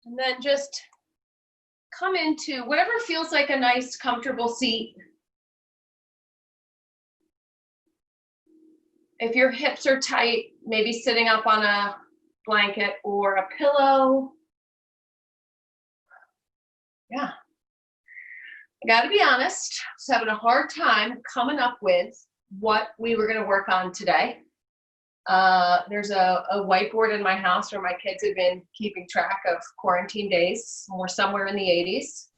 And then just come into whatever feels like a nice, comfortable seat. If your hips are tight, maybe sitting up on a blanket or a pillow. Yeah. I gotta be honest, I was having a hard time coming up with what we were gonna work on today. There's a whiteboard in my house where my kids have been keeping track of quarantine days. We're somewhere in the 80s.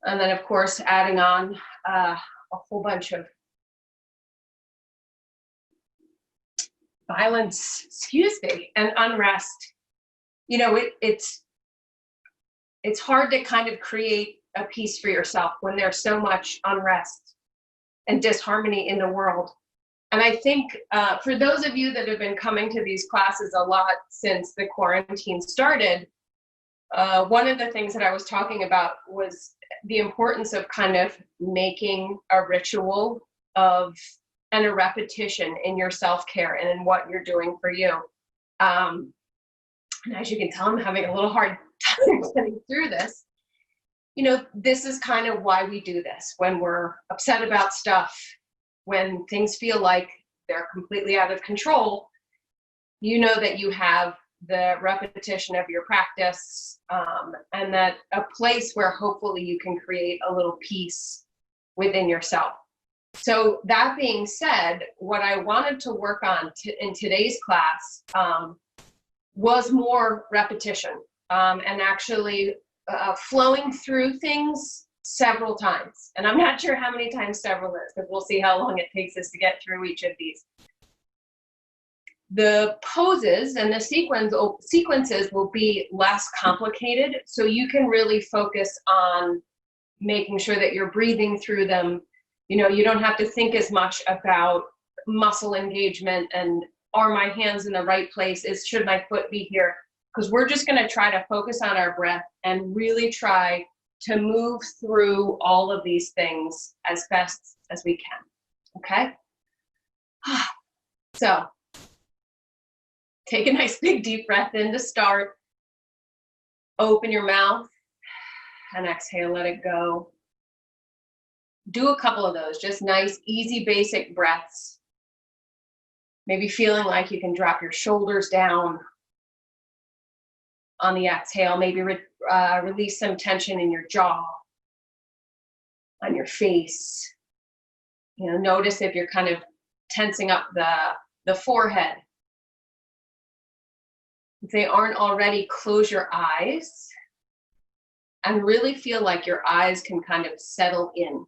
And then, of course, adding on a whole bunch of violence, and unrest. You know, it's hard to kind of create a peace for yourself when there's so much unrest and disharmony in the world. And I think for those of you that have been coming to these classes a lot since the quarantine started, one of the things that I was talking about was the importance of kind of making a ritual of and a repetition in your self-care and in what you're doing for you. And as you can tell, I'm having a little hard time getting through this. You know, this is kind of why we do this. When we're upset about stuff, when things feel like they're completely out of control, you know that you have the repetition of your practice, and that a place where hopefully you can create a little peace within yourself. So that being said, what I wanted to work on in today's class was more repetition, and actually flowing through things several times. And I'm not sure how many times several is, because we'll see how long it takes us to get through each of these. The poses and the sequences will be less complicated, so you can really focus on making sure that you're breathing through them. You know, you don't have to think as much about muscle engagement and are my hands in the right place? Should my foot be here? Because we're just going to try to focus on our breath and really try to move through all of these things as best as we can. Okay? So take a nice big deep breath in to start. Open your mouth and exhale, let it go. Do a couple of those, just nice, easy, basic breaths. Maybe feeling like you can drop your shoulders down on the exhale. Maybe release some tension in your jaw, on your face. You know, notice if you're kind of tensing up the forehead. If they aren't already, close your eyes and really feel like your eyes can kind of settle in.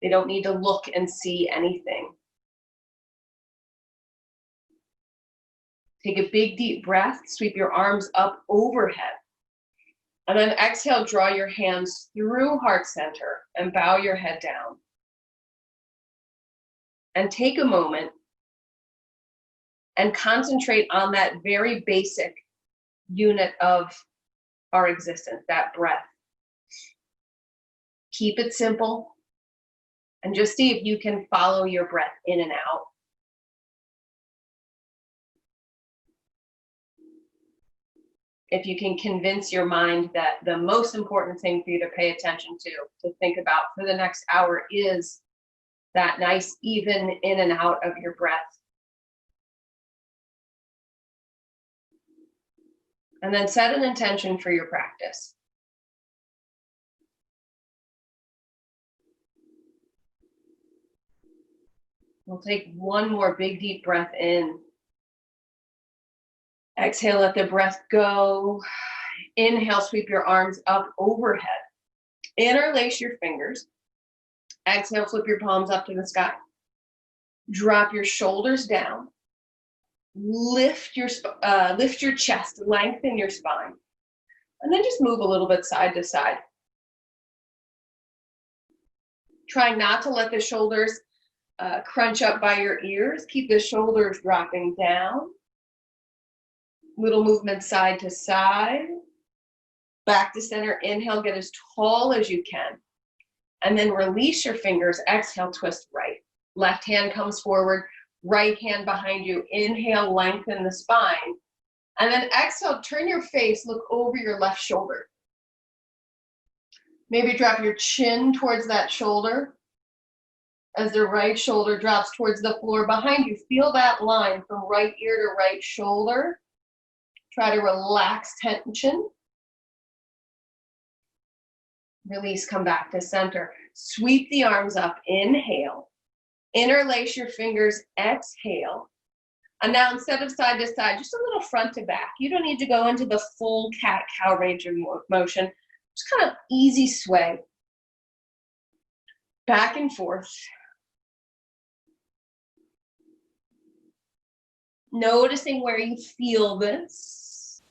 They don't need to look and see anything. Take a big deep breath, sweep your arms up overhead. And then exhale, draw your hands through heart center and bow your head down. And take a moment and concentrate on that very basic unit of our existence, that breath. Keep it simple and just see if you can follow your breath in and out. If you can convince your mind that the most important thing for you to pay attention to think about for the next hour is that nice, even in and out of your breath. And then set an intention for your practice. We'll take one more big, deep breath in. Exhale, let the breath go. Inhale, sweep your arms up overhead. Interlace your fingers. Exhale, flip your palms up to the sky. Drop your shoulders down. Lift your chest, lengthen your spine. And then just move a little bit side to side. Try not to let the shoulders crunch up by your ears. Keep the shoulders dropping down. Little movement side to side. Back to center. Inhale, get as tall as you can. And then release your fingers. Exhale, twist right. Left hand comes forward. Right hand behind you. Inhale, lengthen the spine. And then exhale, turn your face, look over your left shoulder. Maybe drop your chin towards that shoulder as the right shoulder drops towards the floor behind you. Feel that line from right ear to right shoulder. Try to relax tension. Release, come back to center. Sweep the arms up, inhale. Interlace your fingers, exhale. And now instead of side to side, just a little front to back. You don't need to go into the full cat-cow range of motion. Just kind of easy sway. Back and forth. Noticing where you feel this.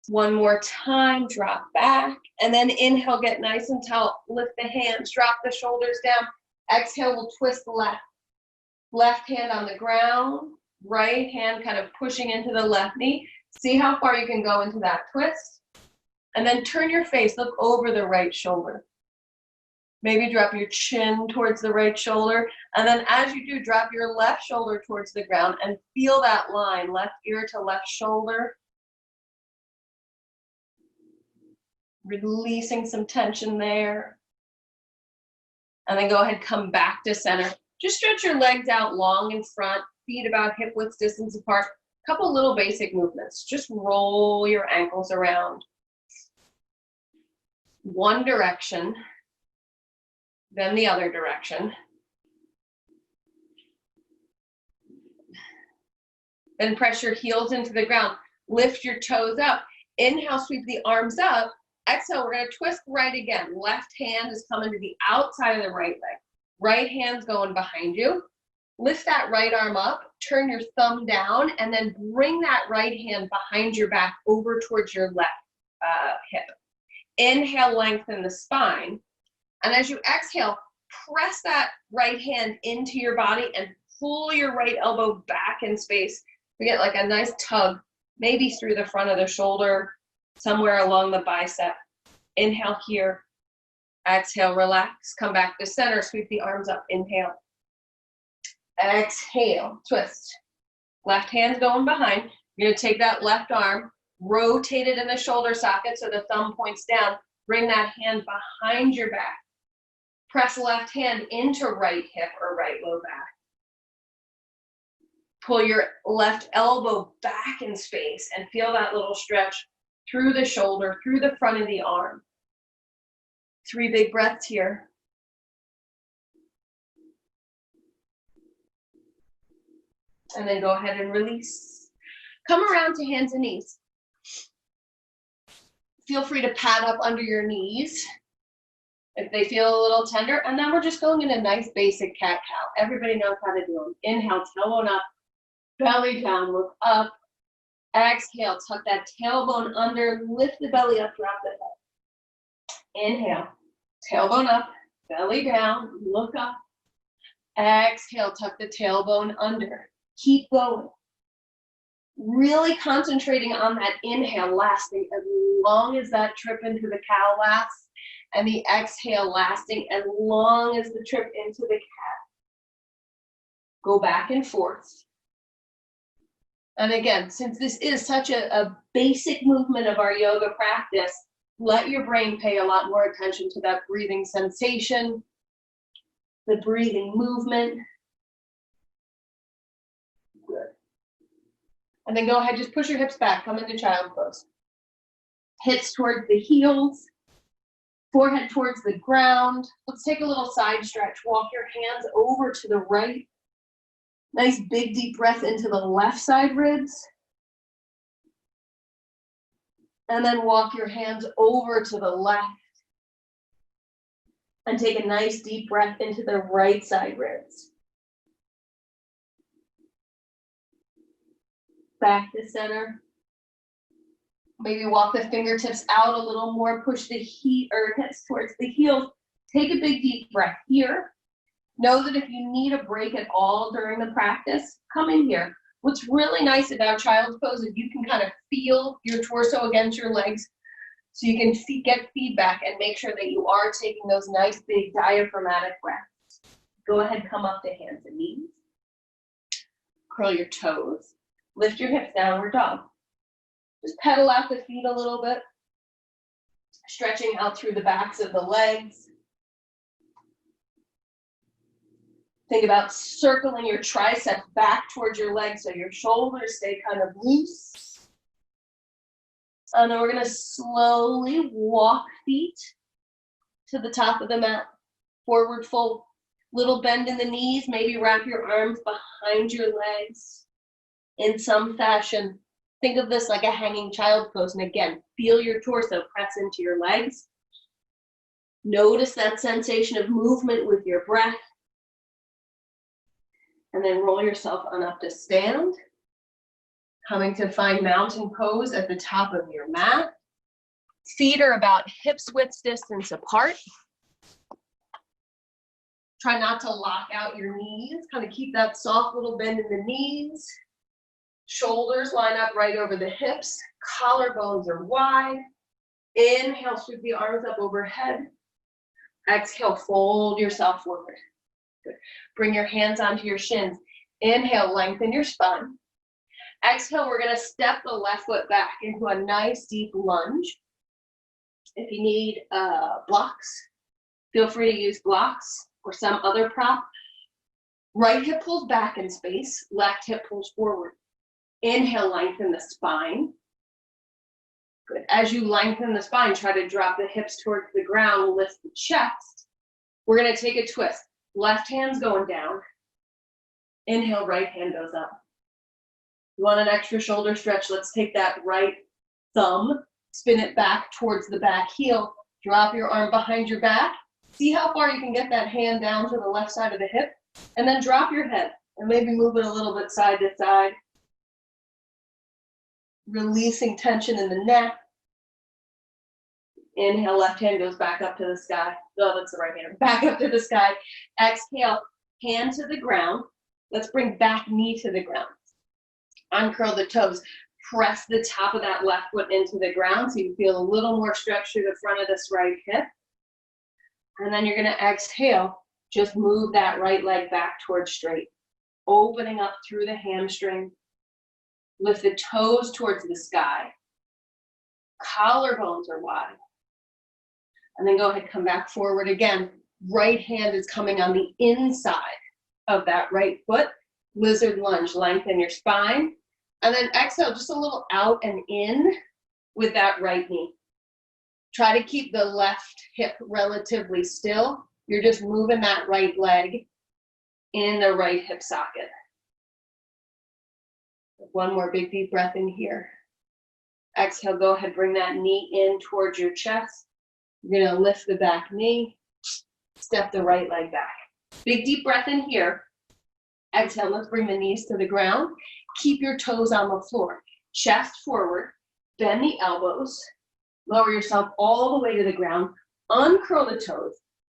One more time, drop back. And then inhale, get nice and tall. Lift the hands, drop the shoulders down. Exhale, we'll twist left. Left hand on the ground, right hand kind of pushing into the left knee. See how far you can go into that twist. And then turn your face, look over the right shoulder. Maybe drop your chin towards the right shoulder. And then as you do, drop your left shoulder towards the ground and feel that line, left ear to left shoulder. Releasing some tension there. And then go ahead, come back to center. Just stretch your legs out long in front, feet about hip width distance apart. A couple little basic movements. Just roll your ankles around. One direction, then the other direction. Then press your heels into the ground. Lift your toes up. Inhale, sweep the arms up. Exhale, we're going to twist right again. Left hand is coming to the outside of the right leg. Right hand's going behind you. Lift that right arm up, turn your thumb down, and then bring that right hand behind your back over towards your left hip. Inhale, lengthen the spine. And as you exhale, press that right hand into your body and pull your right elbow back in space. We get like a nice tug, maybe through the front of the shoulder, somewhere along the bicep. Inhale here. Exhale, relax, come back to center, sweep the arms up, inhale. Exhale, twist. Left hand's going behind. You're gonna take that left arm, rotate it in the shoulder socket so the thumb points down. Bring that hand behind your back. Press left hand into right hip or right low back. Pull your left elbow back in space and feel that little stretch through the shoulder, through the front of the arm. 3 big breaths here. And then go ahead and release. Come around to hands and knees. Feel free to pat up under your knees if they feel a little tender. And then we're just going in a nice basic cat-cow. Everybody knows how to do them. Inhale, tailbone up, belly down, look up. Exhale, tuck that tailbone under, lift the belly up, drop the head. Inhale, tailbone up, belly down, look up. Exhale, tuck the tailbone under. Keep going. Really concentrating on that inhale lasting as long as that trip into the cow lasts, and the exhale lasting as long as the trip into the cat. Go back and forth. And again, since this is such a basic movement of our yoga practice, let your brain pay a lot more attention to that breathing sensation, the breathing movement. Good. And then go ahead, just push your hips back, come into child pose. Hips towards the heels, forehead towards the ground. Let's take a little side stretch. Walk your hands over to the right. Nice big deep breath into the left side ribs. And then walk your hands over to the left. And take a nice deep breath into the right side ribs. Back to center. Maybe walk the fingertips out a little more, push the hips towards the heels. Take a big deep breath here. Know that if you need a break at all during the practice, come in here. What's really nice about child's pose is you can kind of feel your torso against your legs so you can get feedback and make sure that you are taking those nice big diaphragmatic breaths. Go ahead, come up to hands and knees. Curl your toes. Lift your hips, downward dog. Just pedal out the feet a little bit, stretching out through the backs of the legs. Think about circling your triceps back towards your legs so your shoulders stay kind of loose. And then we're going to slowly walk feet to the top of the mat. Forward fold. Little bend in the knees. Maybe wrap your arms behind your legs in some fashion. Think of this like a hanging child pose. And again, feel your torso press into your legs. Notice that sensation of movement with your breath. And then roll yourself on up to stand. Coming to find mountain pose at the top of your mat. Feet are about hips width distance apart. Try not to lock out your knees. Kind of keep that soft little bend in the knees. Shoulders line up right over the hips. Collarbones are wide. Inhale, sweep the arms up overhead. Exhale, fold yourself forward. Good. Bring your hands onto your shins. Inhale, lengthen your spine. Exhale, we're going to step the left foot back into a nice deep lunge. If you need blocks, feel free to use blocks or some other prop. Right hip pulls back in space, left hip pulls forward. Inhale, lengthen the spine. Good. As you lengthen the spine, try to drop the hips towards the ground, lift the chest. We're going to take a twist. Left hand's going down. Inhale, right hand goes up. You want an extra shoulder stretch? Let's take that right thumb, spin it back towards the back heel, drop your arm behind your back. See how far you can get that hand down to the left side of the hip, and then drop your head and maybe move it a little bit side to side. Releasing tension in the neck. Inhale, left hand goes back up to the sky. No, that's the right hand. Back up to the sky. Exhale, hand to the ground. Let's bring back knee to the ground. Uncurl the toes. Press the top of that left foot into the ground so you feel a little more stretch through the front of this right hip. And then you're going to exhale. Just move that right leg back towards straight. Opening up through the hamstring. Lift the toes towards the sky. Collarbones are wide. And then go ahead, come back forward again. Right hand is coming on the inside of that right foot. Lizard lunge, lengthen your spine. And then exhale, just a little out and in with that right knee. Try to keep the left hip relatively still. You're just moving that right leg in the right hip socket. One more big deep breath in here. Exhale, go ahead, bring that knee in towards your chest. You're gonna lift the back knee, step the right leg back. Big deep breath in here. Exhale, let's bring the knees to the ground. Keep your toes on the floor. Chest forward, bend the elbows, lower yourself all the way to the ground, uncurl the toes,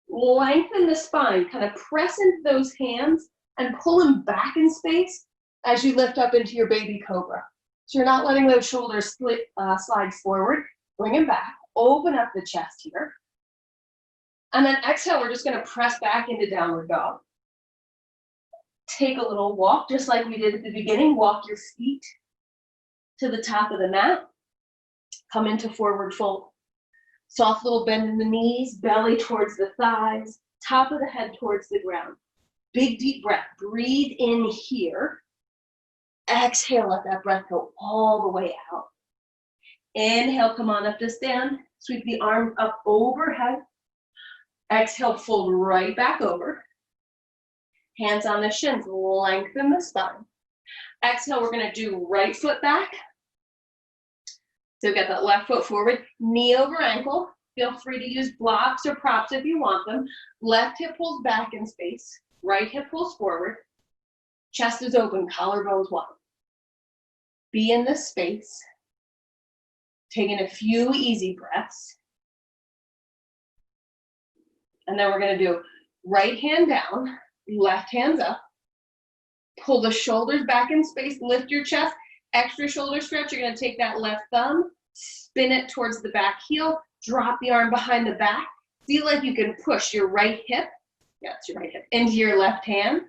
lengthen the spine, kind of press into those hands and pull them back in space as you lift up into your baby cobra. So you're not letting those shoulders slide forward. Bring them back, open up the chest here. And then exhale, we're just gonna press back into downward dog. Take a little walk, just like we did at the beginning. Walk your feet to the top of the mat. Come into forward fold. Soft little bend in the knees, belly towards the thighs, top of the head towards the ground. Big deep breath. Breathe in here. Exhale, let that breath go all the way out. Inhale, come on up to stand. Sweep the arm up overhead. Exhale, fold right back over. Hands on the shins, lengthen the spine. Exhale, we're gonna do right foot back. So get that left foot forward, knee over ankle. Feel free to use blocks or props if you want them. Left hip pulls back in space. Right hip pulls forward. Chest is open, collarbones wide. Be in this space. Taking a few easy breaths. And then we're gonna do right hand down, left hands up. Pull the shoulders back in space, lift your chest. Extra shoulder stretch, you're gonna take that left thumb, spin it towards the back heel, drop the arm behind the back. Feel like you can push your right hip, it's your right hip, into your left hand.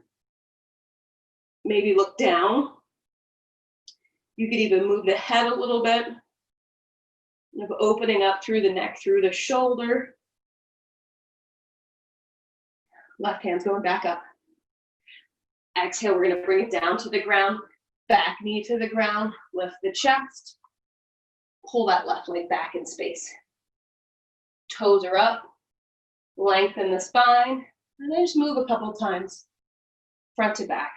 Maybe look down. You could even move the head a little bit, of opening up through the neck, through the shoulder. Left hand's going back up. Exhale, we're gonna bring it down to the ground, back knee to the ground, lift the chest, pull that left leg back in space. Toes are up, lengthen the spine, and then just move a couple times, front to back.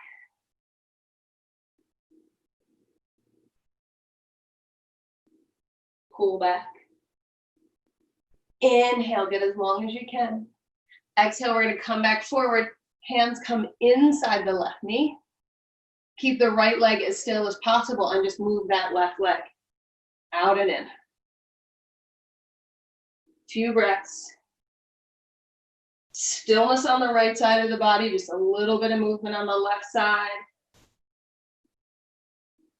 Pull back. Inhale, get as long as you can. Exhale, we're gonna come back forward. Hands come inside the left knee. Keep the right leg as still as possible and just move that left leg out and in. Few breaths. Stillness on the right side of the body, just a little bit of movement on the left side.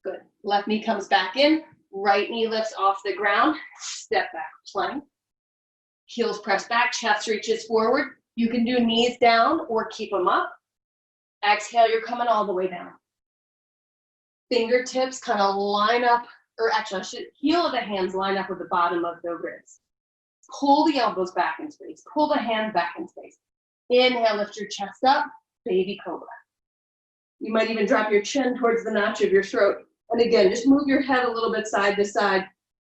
Good. Left knee comes back in. Right knee lifts off the ground. Step back, plank. Heels press back, chest reaches forward. You can do knees down or keep them up. Exhale, you're coming all the way down. Fingertips kind of line up, or actually, heel of the hands line up with the bottom of the ribs. Pull the elbows back in space. Pull the hands back in space. Inhale, lift your chest up, baby cobra. You might even drop your chin towards the notch of your throat. And again, just move your head a little bit side to side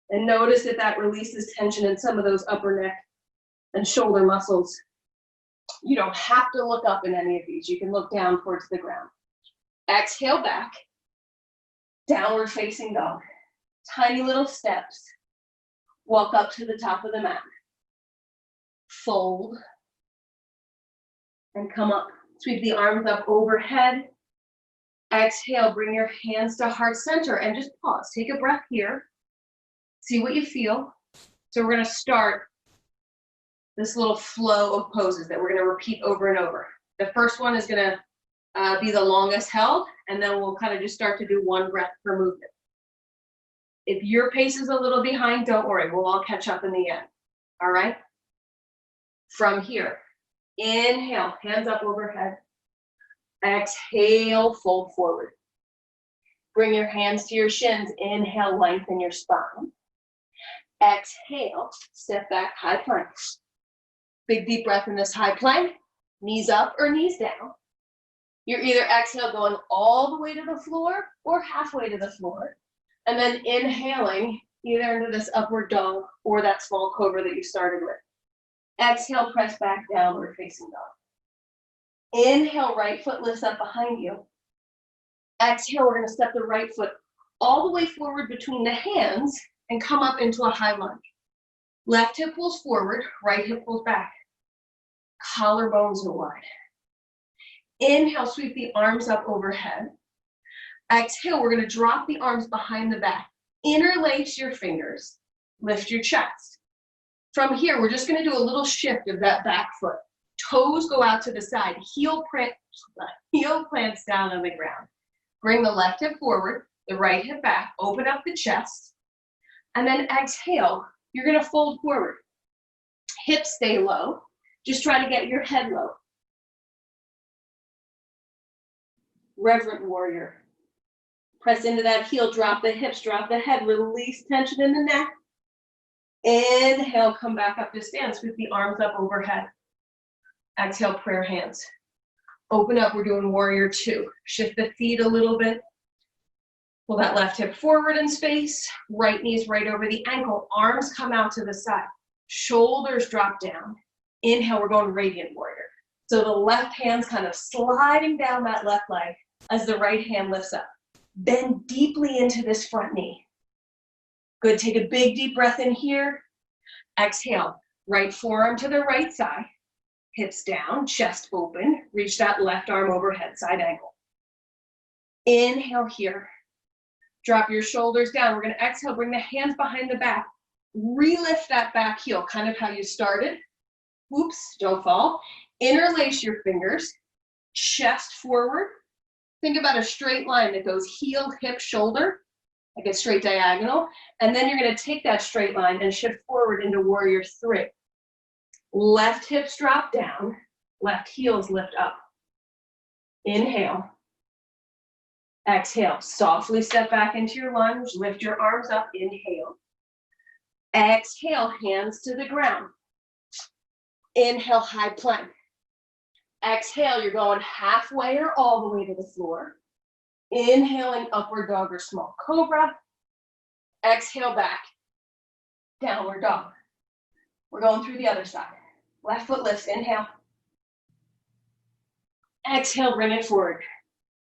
and notice that that releases tension in some of those upper neck and shoulder muscles. You don't have to look up in any of these. You can look down towards the ground. Exhale back, downward facing dog. Tiny little steps. Walk up to the top of the mat. Fold. And come up. Sweep the arms up overhead. Exhale, bring your hands to heart center and just pause. Take a breath here. See what you feel. So we're gonna start this little flow of poses that we're gonna repeat over and over. The first one is gonna be the longest held, and then we'll kind of just start to do one breath per movement. If your pace is a little behind, don't worry, we'll all catch up in the end, all right? From here, inhale, hands up overhead. Exhale, fold forward. Bring your hands to your shins. Inhale, lengthen your spine. Exhale, step back, high plank. Big deep breath in this high plank. Knees up or knees down. You're either exhale going all the way to the floor or halfway to the floor. And then inhaling either into this upward dog or that small cobra that you started with. Exhale, press back, downward facing dog. Inhale, right foot lifts up behind you. Exhale, we're gonna step the right foot all the way forward between the hands and come up into a high lunge. Left hip pulls forward, right hip pulls back. Collarbones are wide. Inhale, sweep the arms up overhead. Exhale, we're gonna drop the arms behind the back. Interlace your fingers, lift your chest. From here, we're just gonna do a little shift of that back foot. Toes go out to the side, heel plants down on the ground. Bring the left hip forward, the right hip back, open up the chest, and then exhale, you're gonna fold forward. Hips stay low, just try to get your head low. Reverent warrior. Press into that heel, drop the hips, drop the head, release tension in the neck. Inhale, come back up to stand, sweep the arms up overhead. Exhale, prayer hands. Open up, we're doing warrior two. Shift the feet a little bit. Pull that left hip forward in space. Right knee's right over the ankle. Arms come out to the side. Shoulders drop down. Inhale, we're going radiant warrior. So the left hand's kind of sliding down that left leg as the right hand lifts up. Bend deeply into this front knee. Good, take a big deep breath in here. Exhale, right forearm to the right side. Hips down, chest open. Reach that left arm overhead, side angle. Inhale here. Drop your shoulders down. We're gonna exhale, bring the hands behind the back. Relift that back heel, kind of how you started. Oops, don't fall. Interlace your fingers, chest forward. Think about a straight line that goes heel, hip, shoulder, like a straight diagonal. And then you're gonna take that straight line and shift forward into warrior three. Left hips drop down, left heels lift up. Inhale. Exhale, softly step back into your lunge, lift your arms up, inhale. Exhale, hands to the ground. Inhale, high plank. Exhale, you're going halfway or all the way to the floor. Inhaling, upward dog or small cobra. Exhale, back, downward dog. We're going through the other side. Left foot lifts, inhale. Exhale, bring it forward.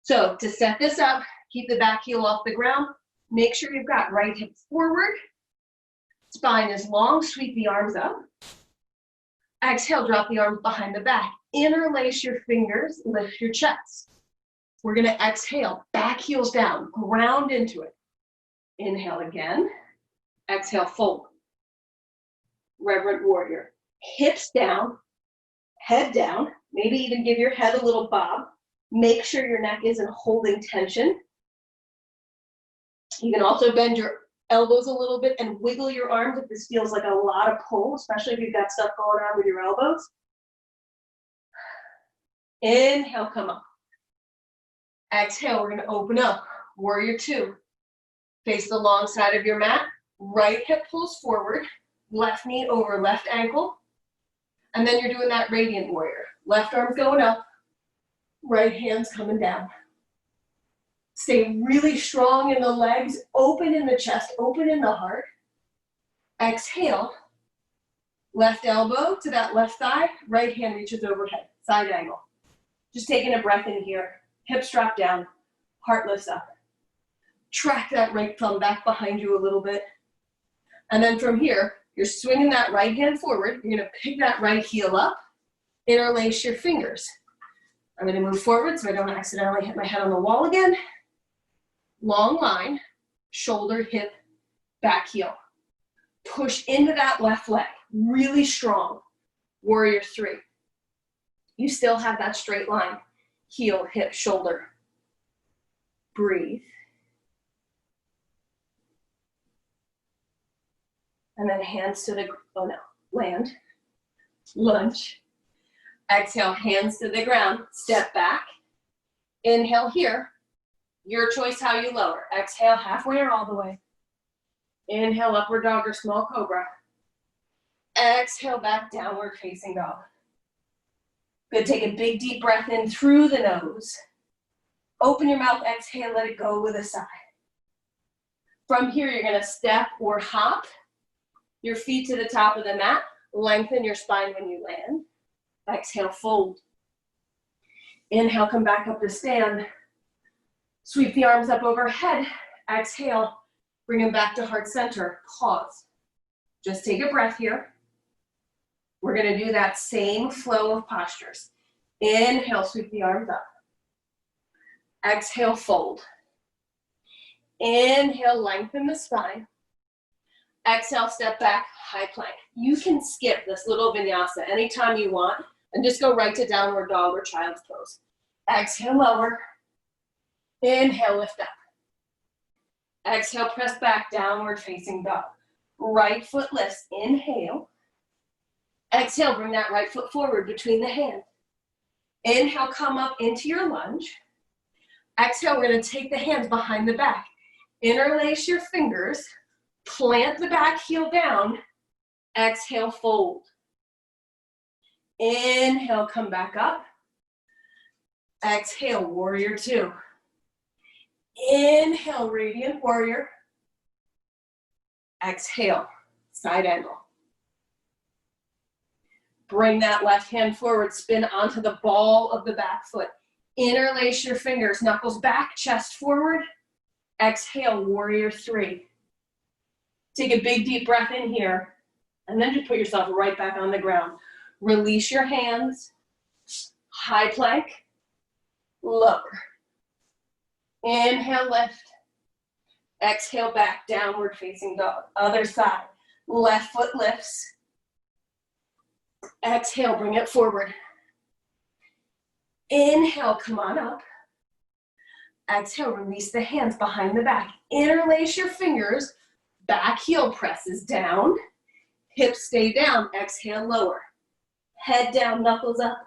So to set this up, keep the back heel off the ground. Make sure you've got right hip forward. Spine is long, sweep the arms up. Exhale, drop the arms behind the back. Interlace your fingers, lift your chest. We're gonna exhale, back heels down, ground into it. Inhale again. Exhale, fold. Reverent warrior. Hips down, head down. Maybe even give your head a little bob. Make sure your neck isn't holding tension. You can also bend your elbows a little bit and wiggle your arms if this feels like a lot of pull, especially if you've got stuff going on with your elbows. Inhale, come up. Exhale, we're gonna open up. Warrior two. Face the long side of your mat. Right hip pulls forward. Left knee over left ankle. And then you're doing that radiant warrior. Left arm's going up. Right hand's coming down. Stay really strong in the legs, open in the chest, open in the heart. Exhale. Left elbow to that left thigh. Right hand reaches overhead. Side angle. Just taking a breath in here. Hips drop down. Heart lifts up. Track that right thumb back behind you a little bit. And then from here, you're swinging that right hand forward. You're gonna pick that right heel up. Interlace your fingers. I'm gonna move forward so I don't accidentally hit my head on the wall again. Long line, shoulder, hip, back heel. Push into that left leg, really strong. Warrior three. You still have that straight line. Heel, hip, shoulder. Breathe. And then hands to the, oh no, land. Lunge. Exhale, hands to the ground. Step back. Inhale here. Your choice how you lower. Exhale, halfway or all the way. Inhale, upward dog or small cobra. Exhale, back, downward facing dog. Good, take a big deep breath in through the nose. Open your mouth, exhale, let it go with a sigh. From here, you're gonna step or hop your feet to the top of the mat. Lengthen your spine when you land. Exhale, fold. Inhale, come back up to stand. Sweep the arms up overhead. Exhale, bring them back to heart center. Pause. Just take a breath here. We're gonna do that same flow of postures. Inhale, sweep the arms up. Exhale, fold. Inhale, lengthen the spine. Exhale, step back, high plank. You can skip this little vinyasa anytime you want and just go right to downward dog or child's pose. Exhale, lower. Inhale, lift up. Exhale, press back, downward facing dog. Right foot lifts, inhale. Exhale, bring that right foot forward between the hands. Inhale, come up into your lunge. Exhale, we're gonna take the hands behind the back. Interlace your fingers, plant the back heel down. Exhale, fold. Inhale, come back up. Exhale, warrior two. Inhale, radiant warrior. Exhale, side angle. Bring that left hand forward, spin onto the ball of the back foot. Interlace your fingers, knuckles back, chest forward. Exhale, warrior three. Take a big deep breath in here, and then just put yourself right back on the ground. Release your hands, high plank, lower. Inhale, lift. Exhale, back, downward facing dog. Other side, left foot lifts. Exhale, bring it forward. Inhale, come on up. Exhale, release the hands behind the back. Interlace your fingers. Back heel presses down. Hips stay down. Exhale, lower. Head down, knuckles up.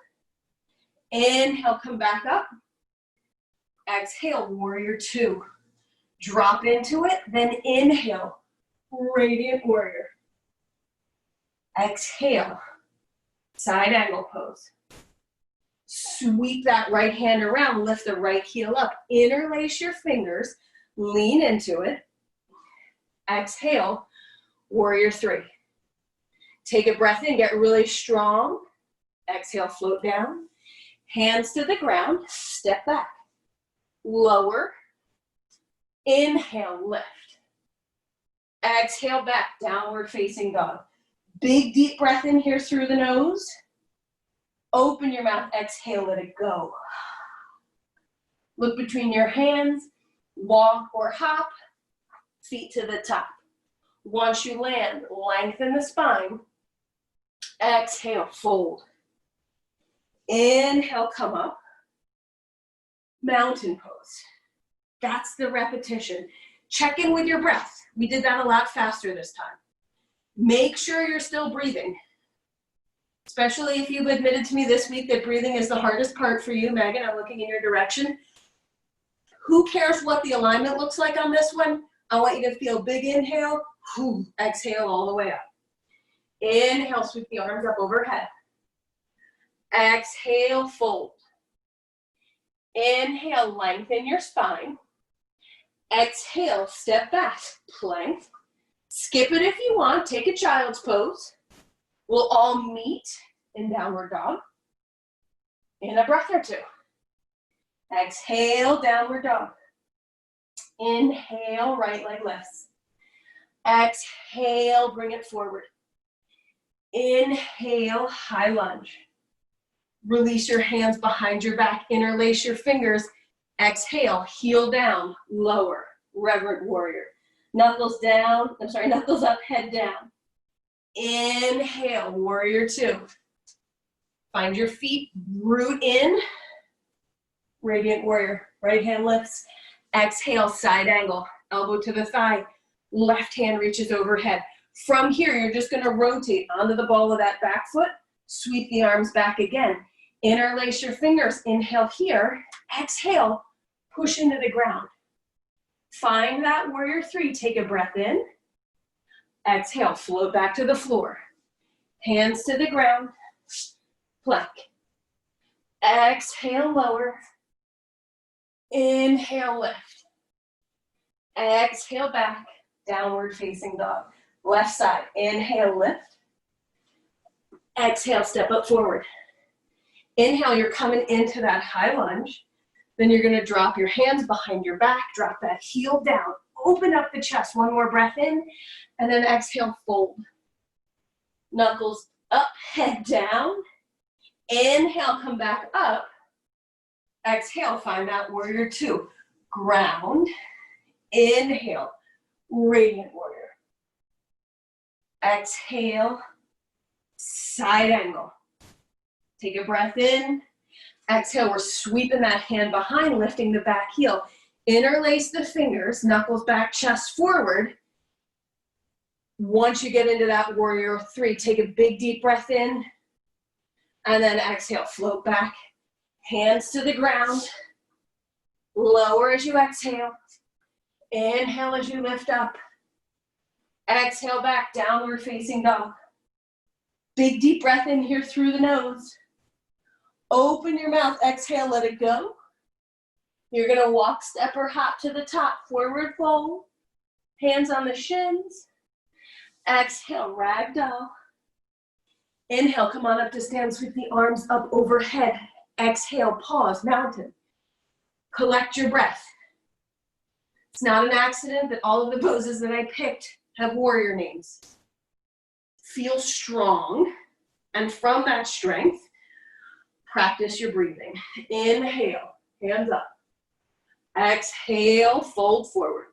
Inhale, come back up. Exhale, warrior two. Drop into it, then inhale, radiant warrior. Exhale, side angle pose. Sweep that right hand around, lift the right heel up, interlace your fingers, lean into it. Exhale, warrior three. Take a breath in, get really strong. Exhale, float down. Hands to the ground, step back. Lower. Inhale, lift. Exhale back, downward facing dog. Big deep breath in here through the nose. Open your mouth, exhale, let it go. Look between your hands, walk or hop, feet to the top. Once you land, lengthen the spine. Exhale, fold. Inhale, come up. Mountain pose. That's the repetition. Check in with your breath. We did that a lot faster this time. Make sure you're still breathing. Especially if you've admitted to me this week that breathing is the hardest part for you, Megan. I'm looking in your direction. Who cares what the alignment looks like on this one? I want you to feel big inhale, exhale all the way up. Inhale, sweep the arms up overhead. Exhale, fold. Inhale, lengthen your spine. Exhale, step back, plank. Skip it if you want, take a child's pose. We'll all meet in downward dog in a breath or two. Exhale, downward dog. Inhale, right leg lifts. Exhale, bring it forward. Inhale, high lunge. Release your hands behind your back, interlace your fingers. Exhale, heel down, lower, reverent warrior. Knuckles down, knuckles up, head down. Inhale, warrior two. Find your feet, root in, radiant warrior. Right hand lifts. Exhale, side angle, elbow to the thigh. Left hand reaches overhead. From here, you're just gonna rotate onto the ball of that back foot, sweep the arms back again. Interlace your fingers, inhale here, exhale, push into the ground. Find that warrior three, take a breath in. Exhale, float back to the floor. Hands to the ground, plank. Exhale, lower. Inhale, lift. Exhale, back, downward facing dog. Left side, inhale, lift. Exhale, step up forward. Inhale, you're coming into that high lunge. Then you're gonna drop your hands behind your back, drop that heel down, open up the chest, one more breath in, and then exhale, fold. Knuckles up, head down. Inhale, come back up. Exhale, find that warrior two. Ground. Inhale, radiant warrior. Exhale, side angle. Take a breath in. Exhale, we're sweeping that hand behind, lifting the back heel. Interlace the fingers, knuckles back, chest forward. Once you get into that warrior three, take a big deep breath in. And then exhale, float back. Hands to the ground. Lower as you exhale. Inhale as you lift up. Exhale back, downward facing dog. Big deep breath in here through the nose. Open your mouth, exhale, let it go. You're gonna walk, step, or hop to the top, forward fold. Hands on the shins. Exhale, ragdoll. Inhale, come on up to stand, sweep the arms up overhead. Exhale, pause, mountain. Collect your breath. It's not an accident that all of the poses that I picked have warrior names. Feel strong, and from that strength, practice your breathing. Inhale, hands up. Exhale, fold forward.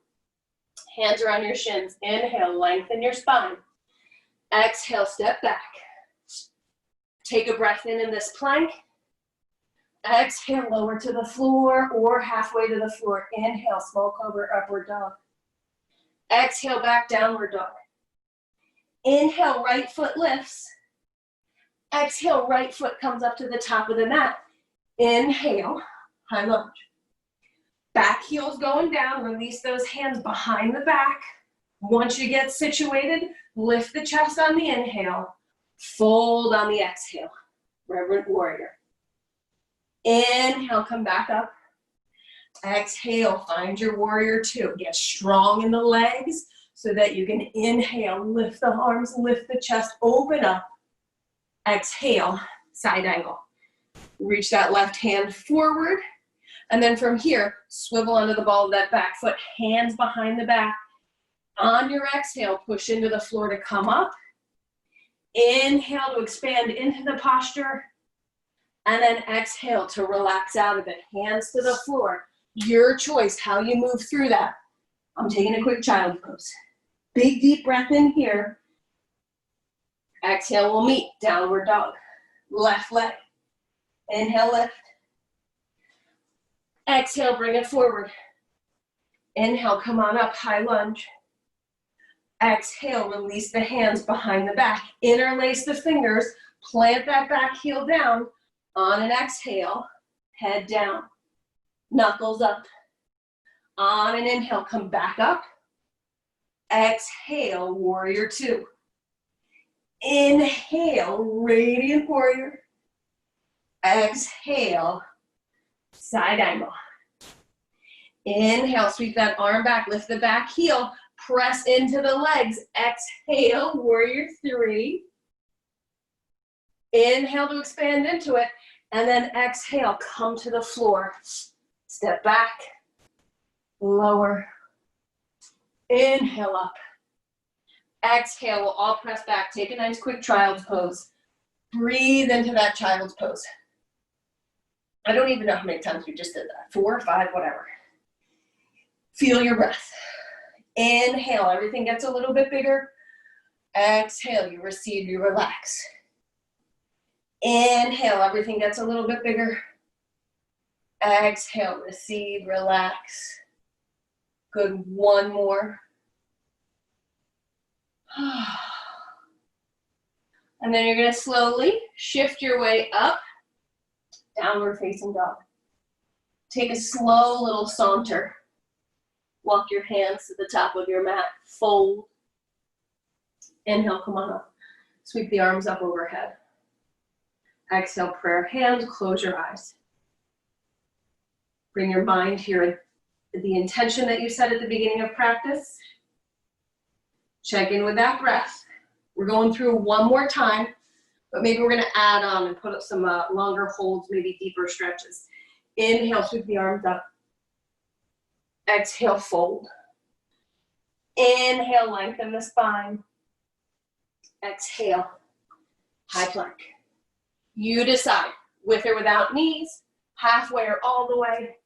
Hands around your shins. Inhale, lengthen your spine. Exhale, step back. Take a breath in this plank. Exhale, lower to the floor or halfway to the floor. Inhale, small cobra, upward dog. Exhale, back, downward dog. Inhale, right foot lifts. Exhale, right foot comes up to the top of the mat. Inhale, high lunge. Back heel's going down. Release those hands behind the back. Once you get situated, lift the chest on the inhale. Fold on the exhale. Reverent warrior. Inhale, come back up. Exhale, find your warrior two. Get strong in the legs so that you can inhale, lift the arms, lift the chest, open up. Exhale, side angle. Reach that left hand forward. And then from here, swivel under the ball of that back foot, hands behind the back. On your exhale, push into the floor to come up. Inhale to expand into the posture. And then exhale to relax out of it. Hands to the floor. Your choice, how you move through that. I'm taking a quick child pose. Big deep breath in here. Exhale, we'll meet. Downward dog. Left leg. Inhale, lift. Exhale, bring it forward. Inhale, come on up, high lunge. Exhale, release the hands behind the back. Interlace the fingers. Plant that back heel down. On an exhale, head down. Knuckles up. On an inhale, come back up. Exhale, warrior two. Inhale, radiant warrior. Exhale, side angle. Inhale, sweep that arm back, lift the back heel, press into the legs. Exhale, warrior three. Inhale to expand into it, and then exhale, come to the floor. Step back, lower. Inhale up. Exhale, we'll all press back. Take a nice quick child's pose. Breathe into that child's pose. I don't even know how many times we just did that. 4 or 5, whatever. Feel your breath. Inhale, everything gets a little bit bigger. Exhale, you receive, you relax. Inhale, everything gets a little bit bigger. Exhale, receive, relax. Good, one more. And then you're gonna slowly shift your way up, downward facing dog. Take a slow little saunter. Walk your hands to the top of your mat, fold. Inhale, come on up. Sweep the arms up overhead. Exhale, prayer hands, close your eyes. Bring your mind here at the intention that you set at the beginning of practice. Check in with that breath. We're going through one more time, but maybe we're gonna add on and put up some longer holds, maybe deeper stretches. Inhale, sweep the arms up. Exhale, fold. Inhale, lengthen the spine. Exhale, high plank. You decide, with or without knees, halfway or all the way.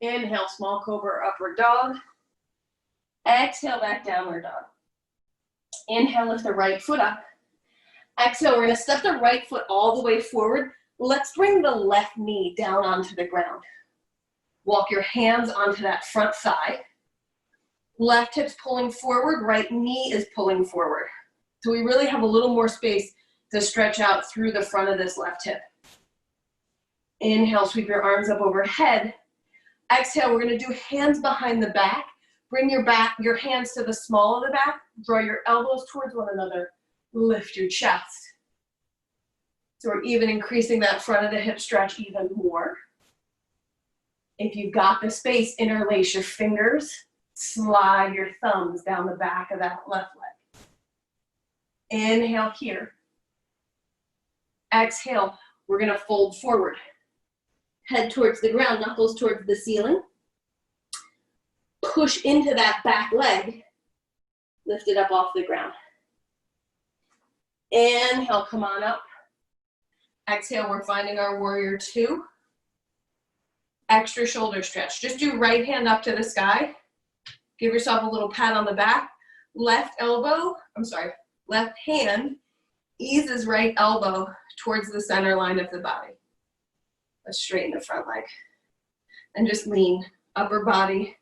Inhale, small cobra or upward dog. Exhale, back downward dog. Inhale, lift the right foot up. Exhale, we're gonna step the right foot all the way forward. Let's bring the left knee down onto the ground. Walk your hands onto that front thigh. Left hip's pulling forward, right knee is pulling forward. So we really have a little more space to stretch out through the front of this left hip. Inhale, sweep your arms up overhead. Exhale, we're gonna do hands behind the back. Bring your hands to the small of the back. Draw your elbows towards one another. Lift your chest. So we're even increasing that front of the hip stretch even more. If you've got the space, interlace your fingers. Slide your thumbs down the back of that left leg. Inhale here. Exhale, we're gonna fold forward. Head towards the ground, knuckles towards the ceiling. Push into that back leg. Lift it up off the ground. Inhale, come on up. Exhale, we're finding our warrior two. Extra shoulder stretch. Just do right hand up to the sky. Give yourself a little pat on the back. Left hand eases right elbow towards the center line of the body. Let's straighten the front leg. And just lean upper body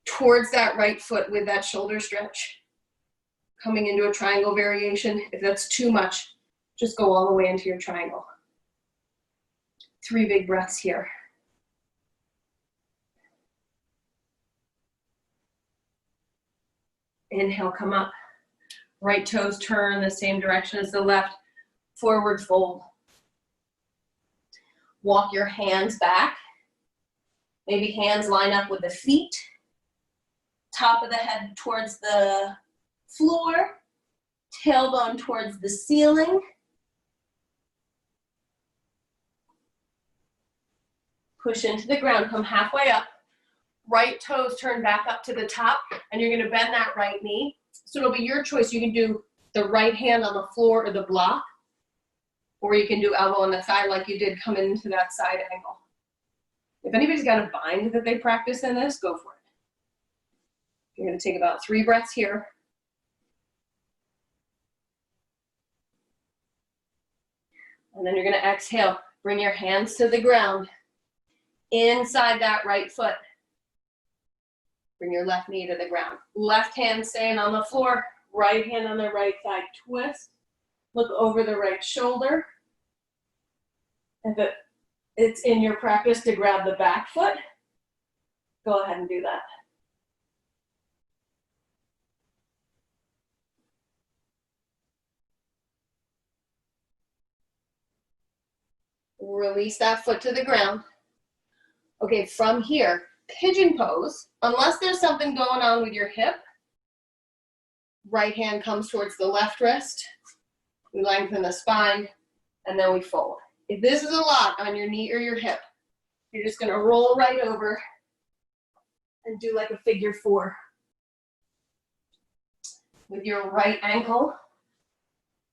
towards that right foot with that shoulder stretch. Coming into a triangle variation. If that's too much, just go all the way into your triangle. 3 big breaths here. Inhale, come up. Right toes turn the same direction as the left. Forward fold. Walk your hands back. Maybe hands line up with the feet. Top of the head towards the floor. Tailbone towards the ceiling. Push into the ground, come halfway up. Right toes turn back up to the top, and you're gonna bend that right knee. So it'll be your choice. You can do the right hand on the floor or the block, or you can do elbow on the thigh like you did come into that side angle. If anybody's got a bind that they practice in this, go for it. You're gonna take about 3 breaths here. And then you're gonna exhale. Bring your hands to the ground. Inside that right foot. Bring your left knee to the ground. Left hand staying on the floor. Right hand on the right thigh. Twist. Look over the right shoulder. If it's in your practice to grab the back foot, go ahead and do that. Release that foot to the ground. Okay, from here, pigeon pose. Unless there's something going on with your hip, right hand comes towards the left wrist. We lengthen the spine, and then we fold. If this is a lot on your knee or your hip, you're just gonna roll right over and do like a figure 4. With your right ankle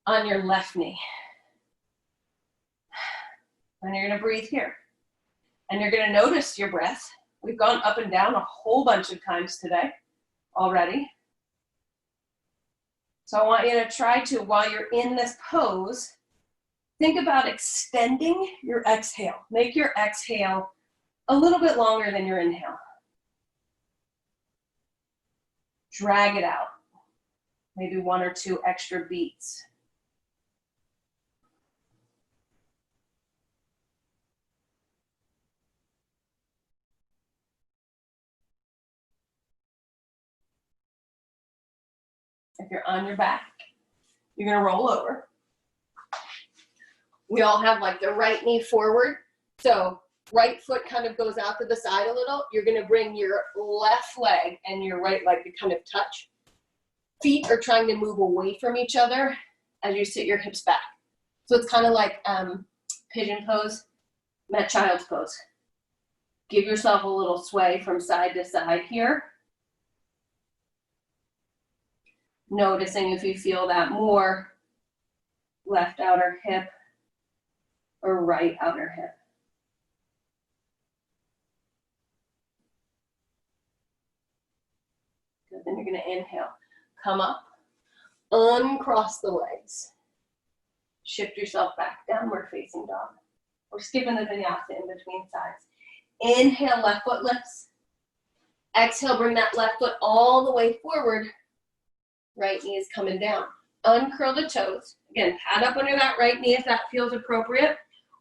on your left knee. And you're gonna breathe here. And you're gonna notice your breath. We've gone up and down a whole bunch of times today already. So I want you to try to, while you're in this pose, think about extending your exhale. Make your exhale a little bit longer than your inhale. Drag it out. Maybe 1 or 2 extra beats. If you're on your back, you're gonna roll over. We all have like the right knee forward. So right foot kind of goes out to the side a little. You're gonna bring your left leg and your right leg to kind of touch. Feet are trying to move away from each other as you sit your hips back. So it's kind of like pigeon pose, met child's pose. Give yourself a little sway from side to side here. Noticing if you feel that more, left outer hip or right outer hip. Good, then you're gonna inhale. Come up, uncross the legs. Shift yourself back, downward facing dog. We're skipping the vinyasa in between sides. Inhale, left foot lifts. Exhale, bring that left foot all the way forward. Right knee is coming down. Uncurl the toes. Again, pad up under that right knee if that feels appropriate.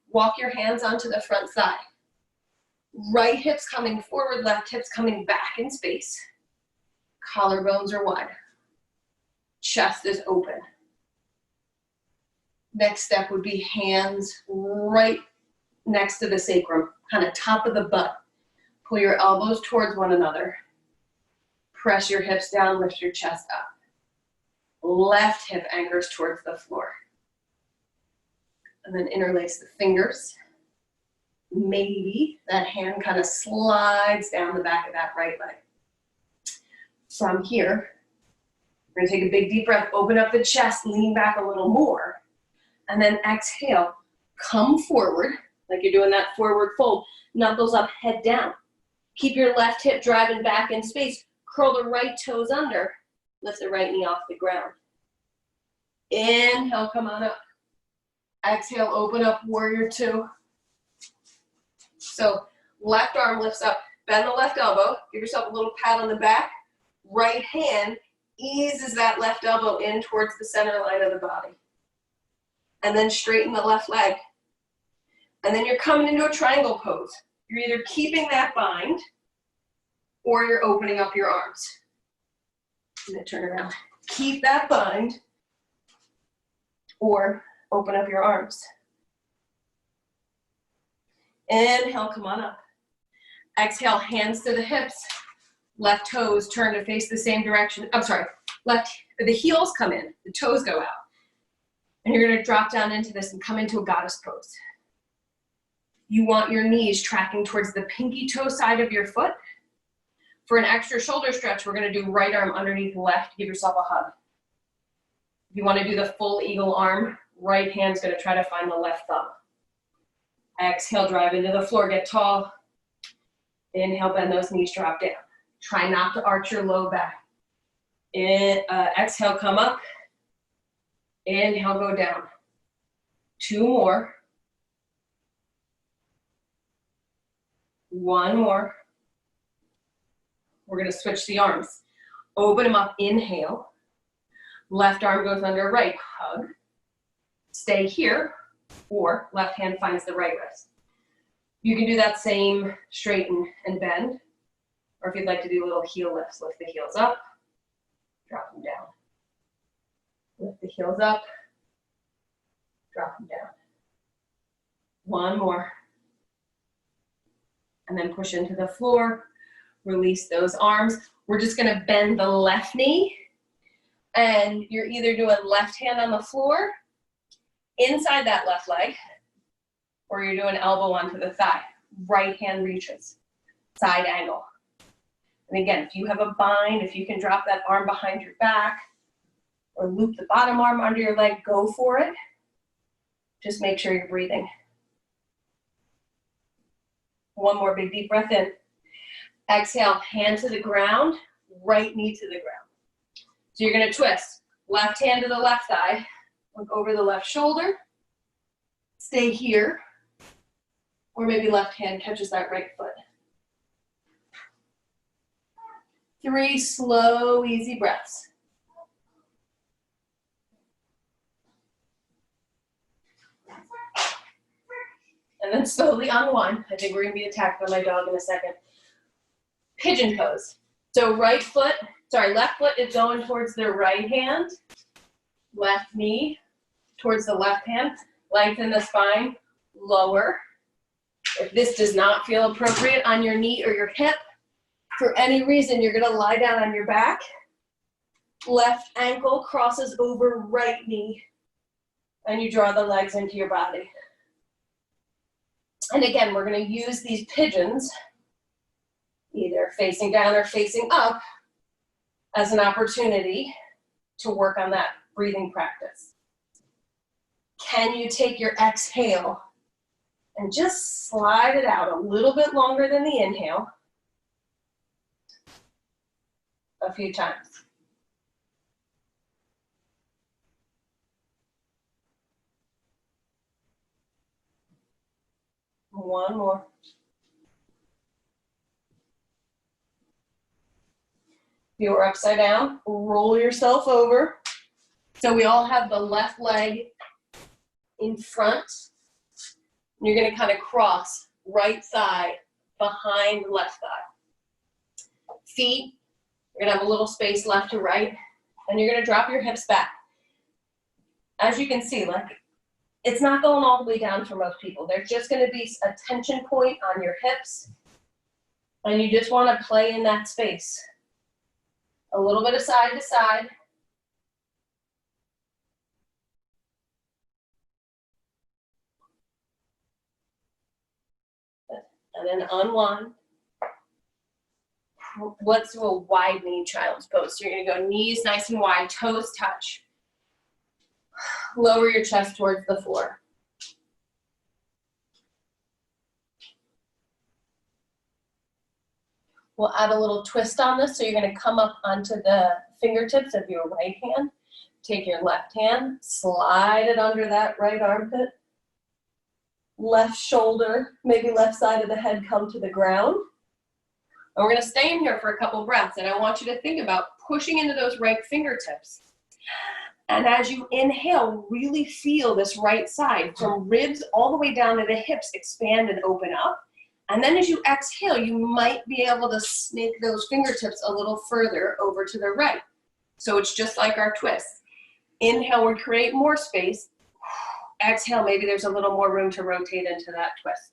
Walk your hands onto the front thigh. Right hip's coming forward, left hip's coming back in space. Collarbones are wide. Chest is open. Next step would be hands right next to the sacrum, kind of top of the butt. Pull your elbows towards one another. Press your hips down, lift your chest up. Left hip anchors towards the floor. And then interlace the fingers. Maybe that hand kind of slides down the back of that right leg. From here, we're gonna take a big deep breath, open up the chest, lean back a little more. And then exhale, come forward, like you're doing that forward fold. Knuckles up, head down. Keep your left hip driving back in space. Curl the right toes under. Lift the right knee off the ground. Inhale, come on up. Exhale, open up, warrior 2. So left arm lifts up, bend the left elbow, give yourself a little pat on the back. Right hand eases that left elbow in towards the center line of the body. And then straighten the left leg. And then you're coming into a triangle pose. You're either keeping that bind or you're opening up your arms. I'm gonna turn around. Keep that bind or open up your arms. Inhale, come on up. Exhale, hands to the hips. Left toes turn to face the same direction. I'm sorry, the heels come in, the toes go out. And you're gonna drop down into this and come into a goddess pose. You want your knees tracking towards the pinky toe side of your foot. For an extra shoulder stretch, we're gonna do right arm underneath left, give yourself a hug. If you wanna do the full eagle arm, right hand's gonna try to find the left thumb. Exhale, drive into the floor, get tall. Inhale, bend those knees, drop down. Try not to arch your low back. Exhale, come up. Inhale, go down. 2 more. 1 more. We're gonna switch the arms. Open them up, inhale. Left arm goes under right, hug. Stay here, or left hand finds the right wrist. You can do that same straighten and bend, or if you'd like to do little heel lifts, lift the heels up, drop them down. Lift the heels up, drop them down. 1 more. And then push into the floor, release those arms. We're just gonna bend the left knee, and you're either doing left hand on the floor, inside that left leg, or you're doing elbow onto the thigh. Right hand reaches, side angle. And again, if you have a bind, if you can drop that arm behind your back, or loop the bottom arm under your leg, go for it. Just make sure you're breathing. 1 more big deep breath in. Exhale, hand to the ground, right knee to the ground. So you're gonna twist, left hand to the left thigh, look over the left shoulder, stay here, or maybe left hand catches that right foot. 3 slow, easy breaths. And then slowly unwind. I think we're gonna be attacked by my dog in a second. Pigeon pose. So left foot is going towards the right hand, left knee towards the left hand, lengthen the spine, lower. If this does not feel appropriate on your knee or your hip, for any reason, you're gonna lie down on your back. Left ankle crosses over right knee, and you draw the legs into your body. And again, we're gonna use these pigeons, either facing down or facing up, as an opportunity to work on that breathing practice. Can you take your exhale and just slide it out a little bit longer than the inhale? A few times. One more. If you are upside down, roll yourself over. So we all have the left leg in front. You're going to kind of cross right thigh behind left thigh. Feet, you're going to have a little space left to right, and you're going to drop your hips back. As you can see, like, it's not going all the way down for most people. There's just going to be a tension point on your hips, and you just want to play in that space. A little bit of side to side. And then unwind. Let's do a wide knee child's pose. So you're gonna go knees nice and wide, toes touch. Lower your chest towards the floor. We'll add a little twist on this. So you're gonna come up onto the fingertips of your right hand. Take your left hand, slide it under that right armpit. Left shoulder, maybe left side of the head come to the ground. And we're gonna stay in here for a couple breaths, and I want you to think about pushing into those right fingertips. And as you inhale, really feel this right side from ribs all the way down to the hips expand and open up. And then as you exhale, you might be able to snake those fingertips a little further over to the right. So it's just like our twists. Inhale, we create more space. Exhale, maybe there's a little more room to rotate into that twist.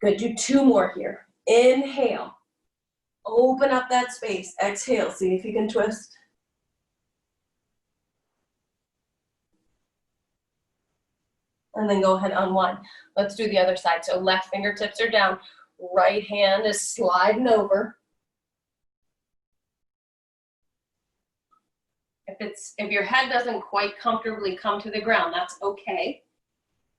Good, do 2 more here. Inhale, open up that space. Exhale, see if you can twist. And then go ahead, unwind. Let's do the other side. So left fingertips are down, right hand is sliding over. If your head doesn't quite comfortably come to the ground, that's okay.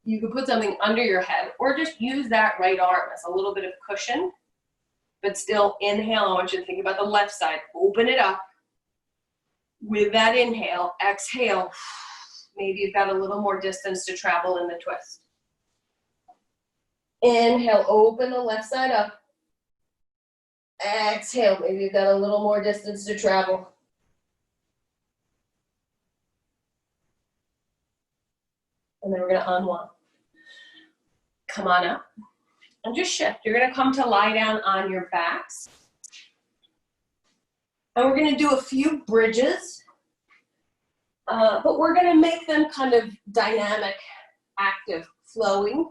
You can put something under your head or just use that right arm as a little bit of cushion, but still inhale. I want you to think about the left side. Open it up. With that inhale, exhale. Maybe you've got a little more distance to travel in the twist. Inhale, open the left side up. Exhale, maybe you've got a little more distance to travel. And then we're going to unwind. Come on up and just shift. You're going to come to lie down on your backs. And we're going to do a few bridges, but we're going to make them kind of dynamic, active, flowing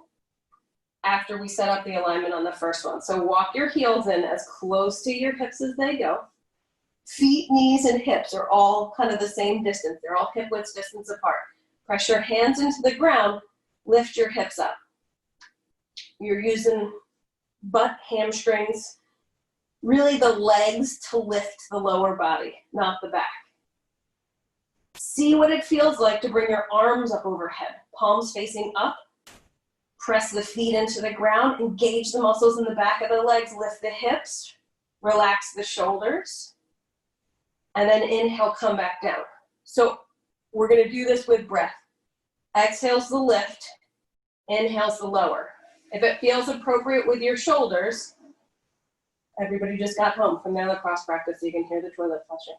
after we set up the alignment on the first one. So walk your heels in as close to your hips as they go. Feet, knees, and hips are all kind of the same distance. They're all hip width distance apart. Press your hands into the ground, lift your hips up. You're using butt, hamstrings, really the legs to lift the lower body, not the back. See what it feels like to bring your arms up overhead, palms facing up. Press the feet into the ground, engage the muscles in the back of the legs, lift the hips, relax the shoulders, and then inhale, come back down. So we're going to do this with breath. Exhale's the lift, inhale's the lower. If it feels appropriate with your shoulders, everybody just got home from their lacrosse practice, so you can hear the toilet flushing.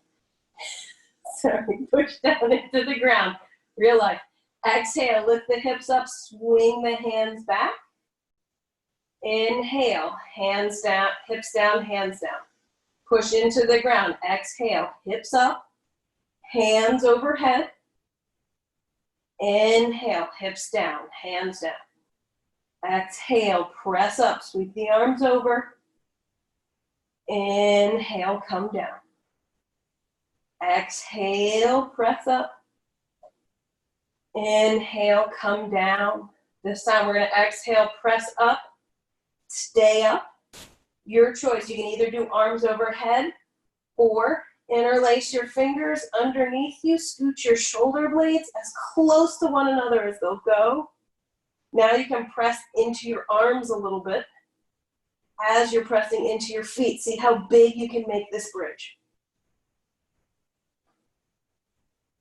So push down into the ground, real life. Exhale, lift the hips up, swing the hands back. Inhale, hands down, hips down, hands down. Push into the ground. Exhale, hips up, hands overhead. Inhale, hips down, hands down. Exhale, press up, sweep the arms over. Inhale, come down. Exhale, press up. Inhale, come down. This time we're going to exhale, press up, stay up. Your choice. You can either do arms overhead or interlace your fingers underneath you. Scoot your shoulder blades as close to one another as they'll go. Now you can press into your arms a little bit as you're pressing into your feet. See how big you can make this bridge.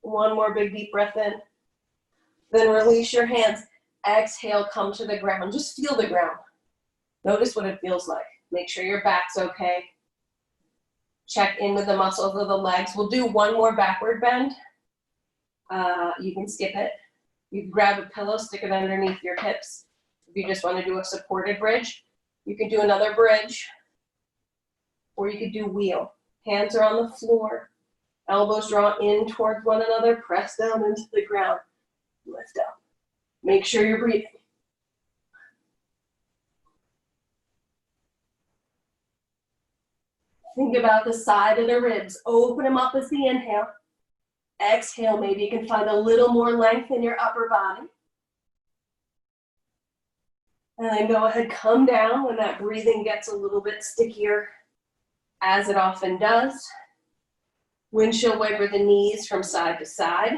One more big deep breath in. Then release your hands. Exhale, come to the ground. Just feel the ground. Notice what it feels like. Make sure your back's okay. Check in with the muscles of the legs. We'll do one more backward bend. You can skip it. You can grab a pillow, stick it underneath your hips. If you just want to do a supported bridge, you can do another bridge, or you could do wheel. Hands are on the floor. Elbows draw in towards one another. Press down into the ground. Lift up. Make sure you're breathing. Think about the side of the ribs. Open them up as the inhale. Exhale, maybe you can find a little more length in your upper body. And then go ahead, come down when that breathing gets a little bit stickier, as it often does. Windshield wiper the knees from side to side.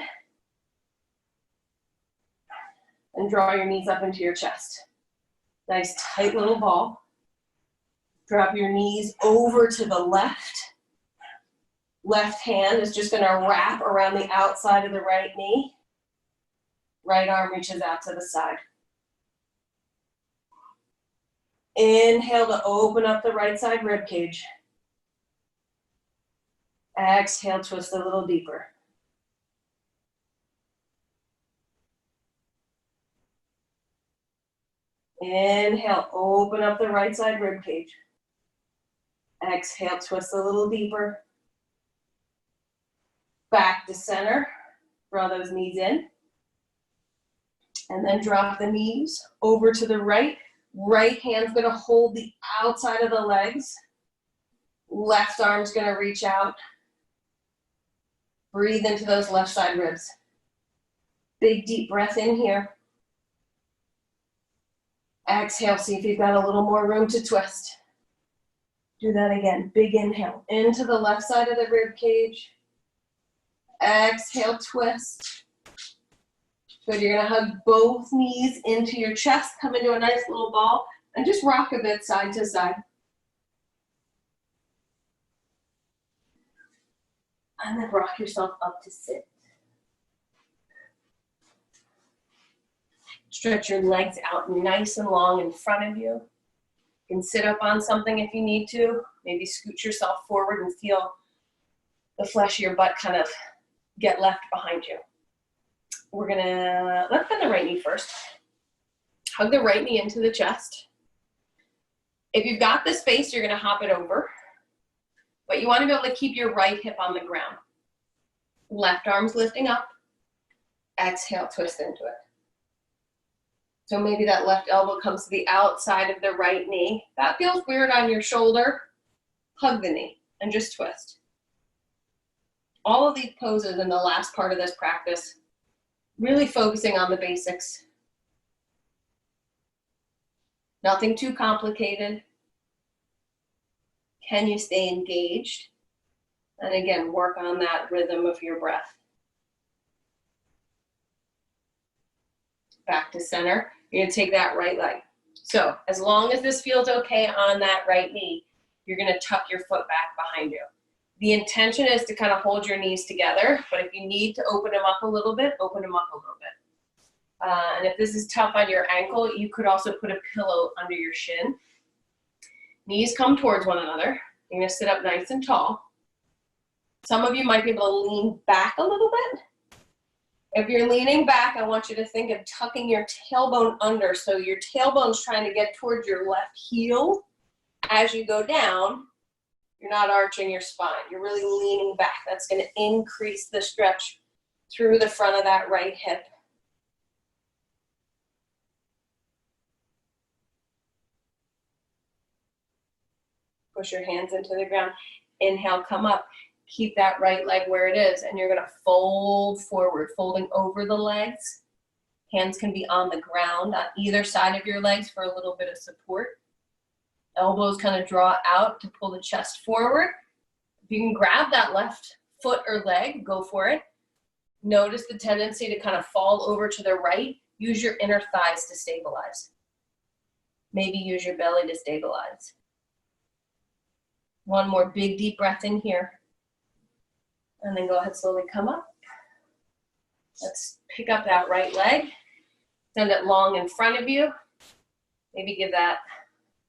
And draw your knees up into your chest. Nice tight little ball. Drop your knees over to the left. Left hand is just going to wrap around the outside of the right knee. Right arm reaches out to the side. Inhale to open up the right side rib cage. Exhale, twist a little deeper. Inhale, open up the right side rib cage. Exhale, twist a little deeper. Back to center. Draw those knees in. And then drop the knees over to the right. Right hand's gonna hold the outside of the legs. Left arm's gonna reach out. Breathe into those left side ribs. Big deep breath in here. Exhale, see if you've got a little more room to twist. Do that again. Big inhale into the left side of the rib cage. Exhale, twist. Good, you're gonna hug both knees into your chest, come into a nice little ball, and just rock a bit side to side. And then rock yourself up to sit. Stretch your legs out nice and long in front of you. You can sit up on something if you need to. Maybe scoot yourself forward and feel the flesh of your butt kind of get left behind you. We're gonna, let's bend the right knee first. Hug the right knee into the chest. If you've got the space, you're gonna hop it over. But you wanna be able to keep your right hip on the ground. Left arm's lifting up. Exhale, twist into it. So maybe that left elbow comes to the outside of the right knee. That feels weird on your shoulder. Hug the knee and just twist. All of these poses in the last part of this practice, really focusing on the basics. Nothing too complicated. Can you stay engaged? And again, work on that rhythm of your breath. Back to center. You're gonna take that right leg. So as long as this feels okay on that right knee, you're gonna tuck your foot back behind you. The intention is to kind of hold your knees together, but if you need to open them up a little bit, open them up a little bit. And if this is tough on your ankle, you could also put a pillow under your shin. Knees come towards one another. You're gonna sit up nice and tall. Some of you might be able to lean back a little bit. If you're leaning back, I want you to think of tucking your tailbone under. So your tailbone's trying to get towards your left heel. As you go down, you're not arching your spine. You're really leaning back. That's going to increase the stretch through the front of that right hip. Push your hands into the ground. Inhale, come up. Keep that right leg where it is, and you're going to fold forward, folding over the legs. Hands can be on the ground on either side of your legs for a little bit of support. Elbows kind of draw out to pull the chest forward. If you can grab that left foot or leg, go for it. Notice the tendency to kind of fall over to the right. Use your inner thighs to stabilize. Maybe use your belly to stabilize. One more big deep breath in here. And then go ahead, slowly come up. Let's pick up that right leg. Send it long in front of you. Maybe give that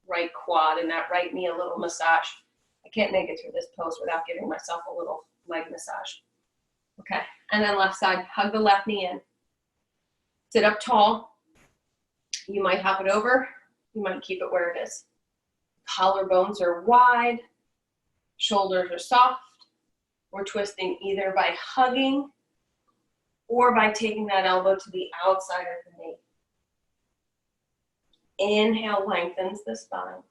right quad and that right knee a little massage. I can't make it through this pose without giving myself a little leg massage. Okay, and then left side, hug the left knee in. Sit up tall. You might hop it over. You might keep it where it is. Collarbones are wide. Shoulders are soft. We're twisting either by hugging or by taking that elbow to the outside of the knee. Inhale, lengthens the spine.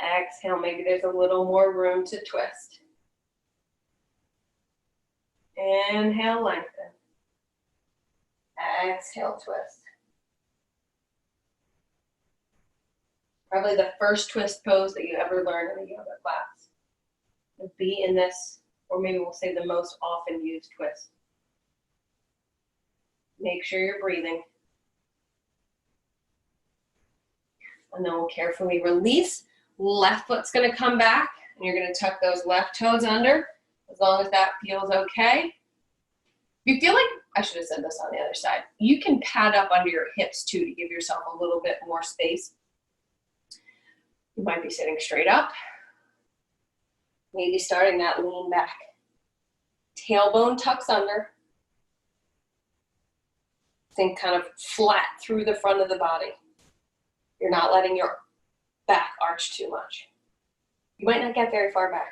Exhale, maybe there's a little more room to twist. Inhale, lengthen. Exhale, twist. Probably the first twist pose that you ever learn in a yoga class. Be in this, or maybe we'll say the most often used twist. Make sure you're breathing. And then we'll carefully release. Left foot's gonna come back, and you're gonna tuck those left toes under, as long as that feels okay. If you feel like, I should have said this on the other side, you can pad up under your hips too to give yourself a little bit more space. You might be sitting straight up. Maybe starting that lean back. Tailbone tucks under. Think kind of flat through the front of the body. You're not letting your back arch too much. You might not get very far back.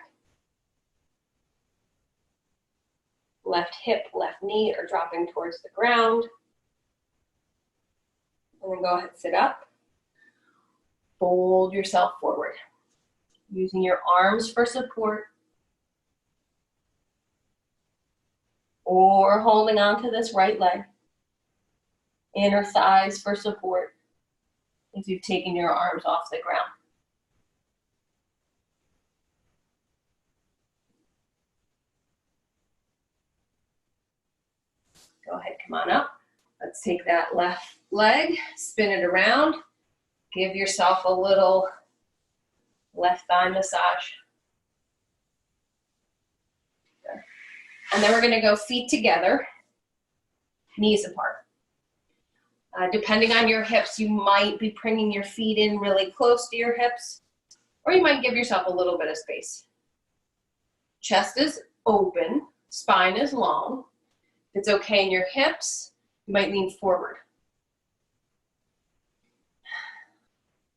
Left hip, left knee are dropping towards the ground. And then go ahead, sit up. Fold yourself forward. Using your arms for support. Or holding on to this right leg. Inner thighs for support if you've taken your arms off the ground. Go ahead, come on up. Let's take that left leg, spin it around. Give yourself a little left thigh massage. There. And then we're gonna go feet together, knees apart. Depending on your hips, you might be bringing your feet in really close to your hips, or you might give yourself a little bit of space. Chest is open, spine is long. If it's okay in your hips, you might lean forward.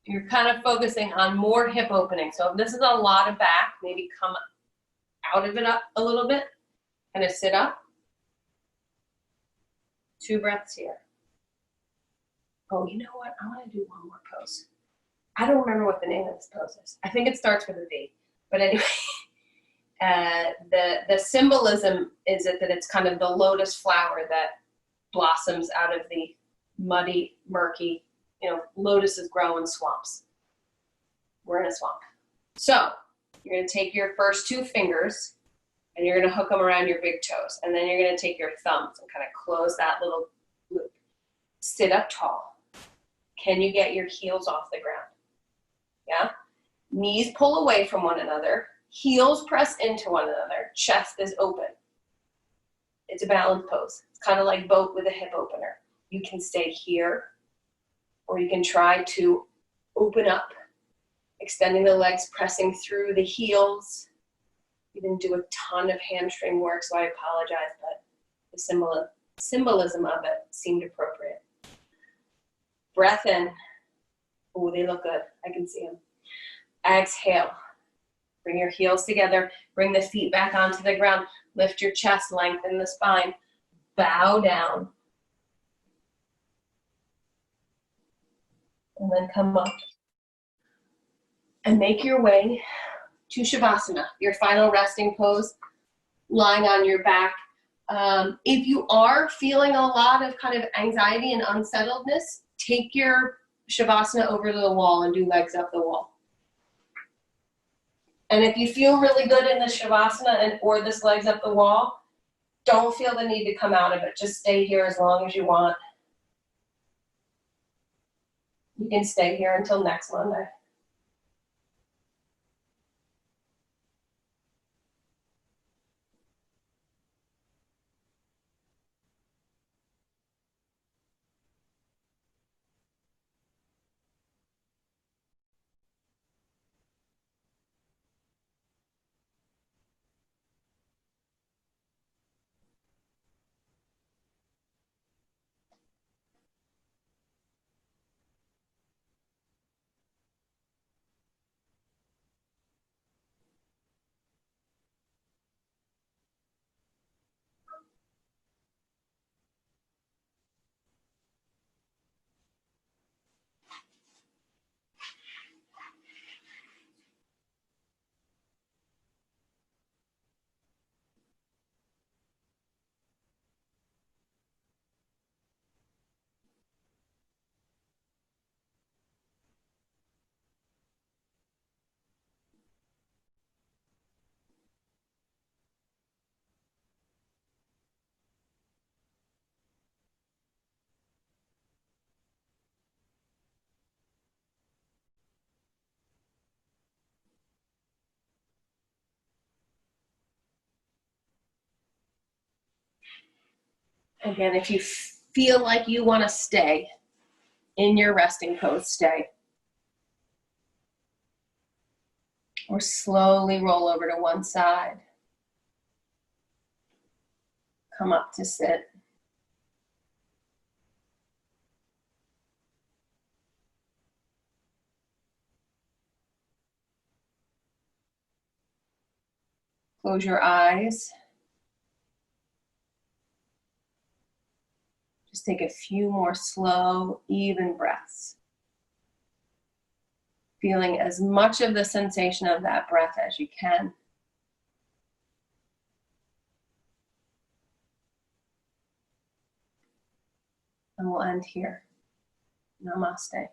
You're kind of focusing on more hip opening. So if this is a lot of back, maybe come out of it up a little bit, kind of sit up. 2 breaths here. Oh, you know what? I want to do one more pose. I don't remember what the name of this pose is. I think it starts with a V. But anyway, the symbolism is that it's kind of the lotus flower that blossoms out of the muddy, murky, lotuses grow in swamps. We're in a swamp. So you're going to take your first 2 fingers and you're going to hook them around your big toes. And then you're going to take your thumbs and kind of close that little loop. Sit up tall. Can you get your heels off the ground? Yeah? Knees pull away from one another. Heels press into one another. Chest is open. It's a balanced pose. It's kind of like boat with a hip opener. You can stay here, or you can try to open up, extending the legs, pressing through the heels. We didn't do a ton of hamstring work, so I apologize, but the symbolism of it seemed appropriate. Breath in. Oh, they look good. I can see them. Exhale. Bring your heels together. Bring the feet back onto the ground. Lift your chest, lengthen the spine. Bow down. And then come up. And make your way to Shavasana, your final resting pose, lying on your back. If you are feeling a lot of kind of anxiety and unsettledness, take your Shavasana over to the wall and do legs up the wall. And if you feel really good in the Shavasana or this legs up the wall, don't feel the need to come out of it. Just stay here as long as you want. You can stay here until next Monday. Again, if you feel like you want to stay in your resting pose, stay. Or slowly roll over to one side. Come up to sit. Close your eyes. Just take a few more slow, even breaths. Feeling as much of the sensation of that breath as you can. And we'll end here. Namaste.